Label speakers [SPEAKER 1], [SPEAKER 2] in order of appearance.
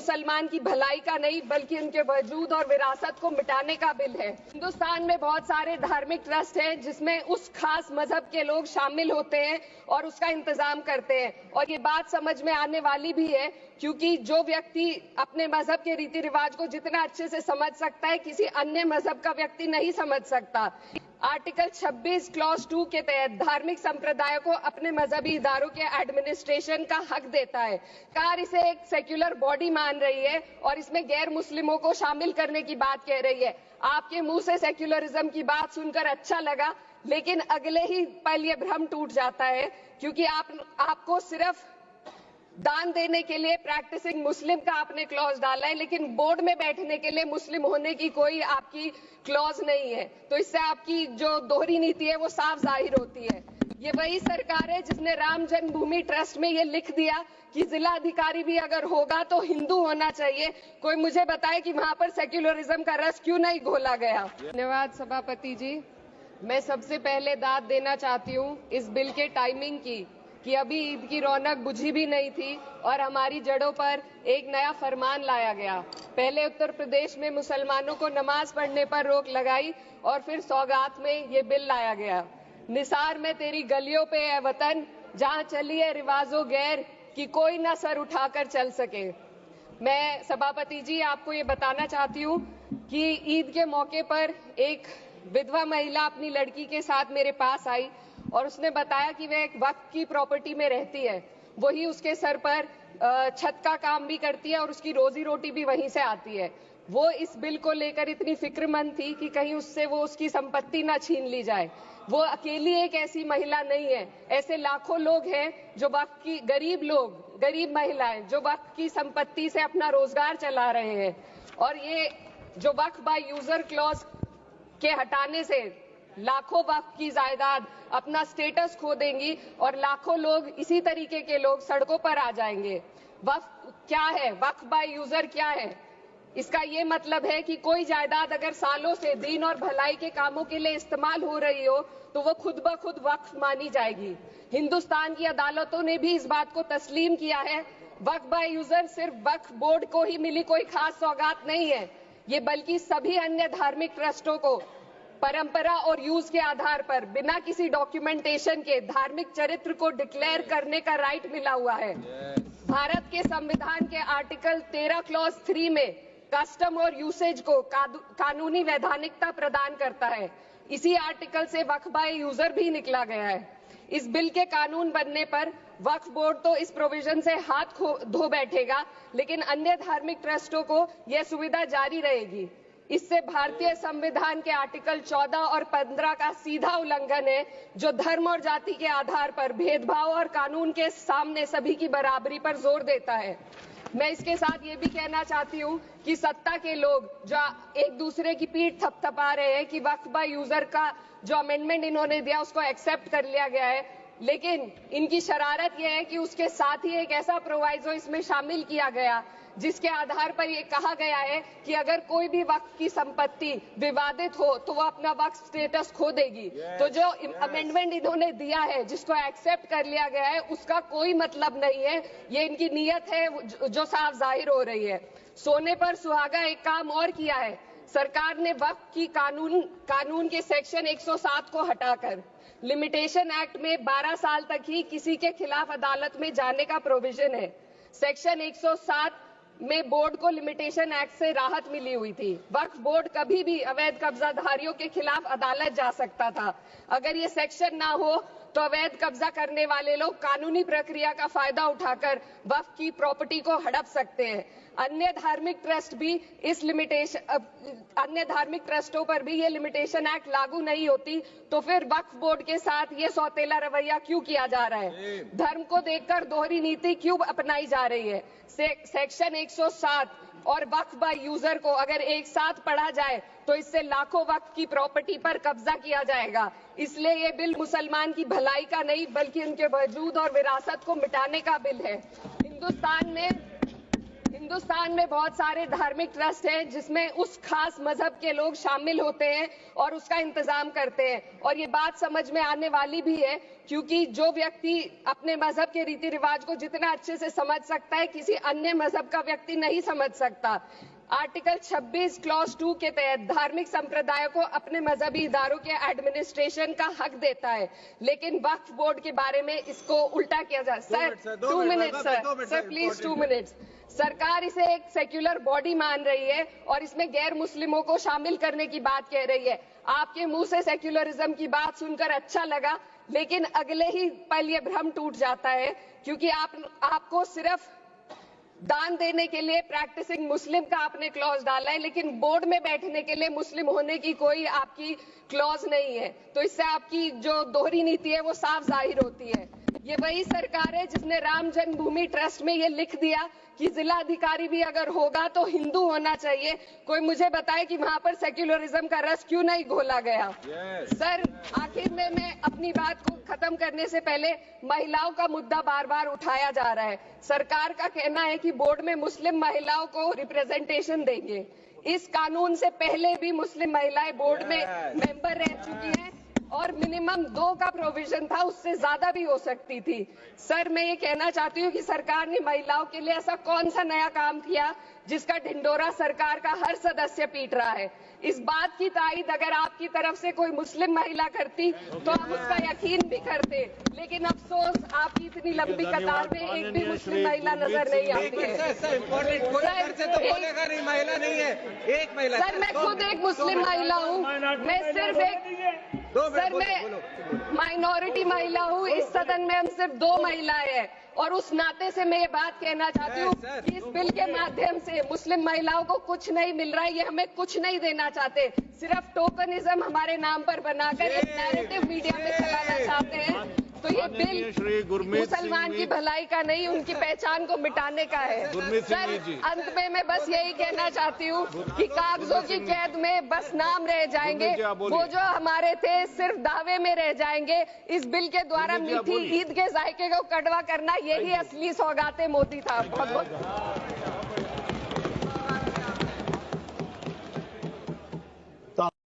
[SPEAKER 1] मुसलमान की भलाई का नहीं बल्कि उनके वजूद और विरासत को मिटाने का बिल है। हिंदुस्तान में बहुत सारे धार्मिक ट्रस्ट हैं जिसमें उस खास मजहब के लोग शामिल होते हैं और उसका इंतजाम करते हैं, और ये बात समझ में आने वाली भी है क्योंकि जो व्यक्ति अपने मजहब के रीति रिवाज को जितना अच्छे से समझ सकता है किसी अन्य मजहब का व्यक्ति नहीं समझ सकता। आर्टिकल 26 क्लॉज 2 के तहत धार्मिक संप्रदाय को अपने मजहबी इदारों के एडमिनिस्ट्रेशन का हक देता है। सरकार इसे एक सेक्युलर बॉडी मान रही है और इसमें गैर मुस्लिमों को शामिल करने की बात कह रही है। आपके मुंह से सेक्युलरिज्म की बात सुनकर अच्छा लगा, लेकिन अगले ही पल ये भ्रम टूट जाता है क्योंकि आपको सिर्फ दान देने के लिए प्रैक्टिसिंग मुस्लिम का आपने क्लॉज डाला है, लेकिन बोर्ड में बैठने के लिए मुस्लिम होने की कोई आपकी क्लॉज नहीं है। तो इससे आपकी जो दोहरी नीति है वो साफ जाहिर होती है। ये वही सरकार है जिसने राम जन्मभूमि ट्रस्ट में ये लिख दिया कि जिला अधिकारी भी अगर होगा तो हिंदू होना चाहिए। कोई मुझे बताए कि वहां पर सेक्युलरिज्म का रस क्यों नहीं घोला गया। धन्यवाद सभापति जी। मैं सबसे पहले दाद देना चाहती हूँ इस बिल के टाइमिंग की कि अभी ईद की रौनक बुझी भी नहीं थी और हमारी जड़ों पर एक नया फरमान लाया गया। पहले उत्तर प्रदेश में मुसलमानों को नमाज पढ़ने पर रोक लगाई और फिर सौगात में ये बिल लाया गया। निसार में तेरी गलियों पे है वतन, जहां चली है रिवाजों गैर कि कोई ना सर उठाकर चल सके। मैं सभापति जी आपको ये बताना चाहती हूँ कि ईद के मौके पर एक विधवा महिला अपनी लड़की के साथ मेरे पास आई और उसने बताया कि वह एक वक्फ की प्रॉपर्टी में रहती है, वही उसके सर पर छत का काम भी करती है और उसकी रोजी रोटी भी वहीं से आती है। वो इस बिल को लेकर इतनी फिक्रमंद थी कि कहीं उससे वो उसकी संपत्ति ना छीन ली जाए। वो अकेली एक ऐसी महिला नहीं है, ऐसे लाखों लोग हैं जो वक्फ की गरीब महिलाएं जो वक्फ की संपत्ति से अपना रोजगार चला रहे हैं। और ये जो वक्फ बाय यूजर क्लॉज के हटाने से लाखों वक्फ की जायदाद अपना स्टेटस खो देंगी और लाखों लोग इसी तरीके के लोग सड़कों पर आ जाएंगे। वक्फ क्या है, वक्फ बाय यूजर क्या है? इसका ये मतलब है कि कोई जायदाद अगर सालों से दीन और भलाई के कामों के लिए इस्तेमाल हो रही हो तो वो खुद ब खुद वक्फ मानी जाएगी। हिंदुस्तान की अदालतों ने भी इस बात को तस्लीम किया है। वक्फ बाय यूजर सिर्फ वक्फ बोर्ड को ही मिली कोई खास सौगात नहीं है, ये बल्कि सभी अन्य धार्मिक ट्रस्टों को परंपरा और यूज के आधार पर बिना किसी डॉक्यूमेंटेशन के धार्मिक चरित्र को डिक्लेयर करने का राइट मिला हुआ है। भारत के संविधान के आर्टिकल 13 क्लॉज 3 में कस्टम और यूसेज को कानूनी वैधानिकता प्रदान करता है। इसी आर्टिकल से वक्फ बाय यूजर भी निकला गया है। इस बिल के कानून बनने पर वक्फ बोर्ड तो इस प्रोविजन से हाथ धो बैठेगा, लेकिन अन्य धार्मिक ट्रस्टों को यह सुविधा जारी रहेगी। इससे भारतीय संविधान के आर्टिकल 14 और 15 का सीधा उल्लंघन है, जो धर्म और जाति के आधार पर भेदभाव और कानून के सामने सभी की बराबरी पर जोर देता है। मैं इसके साथ ये भी कहना चाहती हूँ कि सत्ता के लोग जो एक दूसरे की पीठ थपथपा रहे हैं कि वक्फ बाय यूजर का जो अमेंडमेंट इन्होंने दिया उसको एक्सेप्ट कर लिया गया है, लेकिन इनकी शरारत यह है कि उसके साथ ही एक ऐसा प्रोवाइजो इसमें शामिल किया गया जिसके आधार पर यह कहा गया है कि अगर कोई भी वक्फ की संपत्ति विवादित हो तो वो अपना वक्फ स्टेटस खो देगी। तो जो अमेंडमेंट इन्होंने दिया है जिसको एक्सेप्ट कर लिया गया है उसका कोई मतलब नहीं है, ये इनकी नीयत है जो साफ जाहिर हो रही है। सोने पर सुहागा एक काम और किया है, सरकार ने वक्फ की कानून के सेक्शन 107 को हटाकर लिमिटेशन एक्ट में 12 साल तक ही किसी के खिलाफ अदालत में जाने का प्रोविजन है। सेक्शन 107 में बोर्ड को लिमिटेशन एक्ट से राहत मिली हुई थी। वक्फ बोर्ड कभी भी अवैध कब्जाधारियों के खिलाफ अदालत जा सकता था। अगर ये सेक्शन ना हो तो अवैध कब्जा करने वाले लोग कानूनी प्रक्रिया का फायदा उठाकर वक्फ की प्रॉपर्टी को हड़प सकते हैं। अन्य धार्मिक ट्रस्टों पर भी ये लिमिटेशन एक्ट लागू नहीं होती, तो फिर वक्फ बोर्ड के साथ ये सौतेला रवैया क्यों किया जा रहा है? धर्म को देखकर दोहरी नीति क्यों अपनाई जा रही है? सेक्शन 107 और वक्फ बाय यूजर को अगर एक साथ पढ़ा जाए तो इससे लाखों वक्फ की प्रॉपर्टी पर कब्जा किया जाएगा। इसलिए ये बिल मुसलमान की भलाई का नहीं बल्कि उनके वजूद और विरासत को मिटाने का बिल है। हिंदुस्तान में बहुत सारे धार्मिक ट्रस्ट हैं जिसमें उस खास मजहब के लोग शामिल होते हैं और उसका इंतजाम करते हैं। और ये बात समझ में आने वाली भी है, क्योंकि जो व्यक्ति अपने मजहब के रीति रिवाज को जितना अच्छे से समझ सकता है, किसी अन्य मजहब का व्यक्ति नहीं समझ सकता। आर्टिकल 26 क्लॉज 2 के तहत धार्मिक संप्रदायों को अपने मजहबी इदारों के एडमिनिस्ट्रेशन का हक देता है, लेकिन वक्फ बोर्ड के बारे में इसको उल्टा किया जा। Sir 2 minute sir please 2 minutes. सरकार इसे एक सेक्युलर बॉडी मान रही है और इसमें गैर मुस्लिमों को शामिल करने की बात कह रही है। आपके मुंह से सेक्युलरिज्म की बात सुनकर अच्छा लगा, लेकिन अगले ही पल ये भ्रम टूट जाता है, क्योंकि आपको सिर्फ दान देने के लिए प्रैक्टिसिंग मुस्लिम का आपने क्लॉज डाला है, लेकिन बोर्ड में बैठने के लिए मुस्लिम होने की कोई आपकी क्लॉज नहीं है। तो इससे आपकी जो दोहरी नीति है वो साफ जाहिर होती है। ये वही सरकार है जिसने राम जन्मभूमि ट्रस्ट में ये लिख दिया कि जिला अधिकारी भी अगर होगा तो हिंदू होना चाहिए। कोई मुझे बताए कि वहां पर सेक्युलरिज्म का रस क्यों नहीं घोला गया। सर आखिर में मैं अपनी बात को खत्म करने से पहले महिलाओं का मुद्दा बार बार उठाया जा रहा है। सरकार का कहना है कि बोर्ड में मुस्लिम महिलाओं को रिप्रेजेंटेशन देंगे। इस कानून से पहले भी मुस्लिम महिलाएं बोर्ड में मेंबर रह चुकी हैं और मिनिमम 2 का प्रोविजन था, उससे ज्यादा भी हो सकती थी। सर मैं ये कहना चाहती हूँ कि सरकार ने महिलाओं के लिए ऐसा कौन सा नया काम किया जिसका ढिंडोरा सरकार का हर सदस्य पीट रहा है। इस बात की तायीद अगर आपकी तरफ से कोई मुस्लिम महिला करती तो हम उसका यकीन भी करते, लेकिन अफसोस आपकी इतनी लंबी कतार में एक भी मुस्लिम महिला नजर नहीं आती है। सर मैं खुद एक मुस्लिम महिला हूँ, मैं सिर्फ एक सर मैं माइनॉरिटी महिला हूँ। इस सदन में हम सिर्फ 2 महिलाएं हैं और उस नाते से मैं ये बात कहना चाहती हूँ कि इस बिल के माध्यम से मुस्लिम महिलाओं को कुछ नहीं मिल रहा है। ये हमें कुछ नहीं देना चाहते, सिर्फ टोकनिज्म हमारे नाम पर बनाकर एक नैरेटिव मीडिया में चलाना चाहते हैं। तो ये बिल मुसलमान की भलाई का नहीं, उनकी पहचान को मिटाने का है। सर अंत में मैं बस यही कहना चाहती हूँ कि कागजों की कैद में बस नाम रह जाएंगे, वो जो हमारे थे सिर्फ दावे में रह जाएंगे। इस बिल के द्वारा मीठी ईद के जायके को कड़वा करना, यही असली सौगाते मोदी था। बहुत बहुत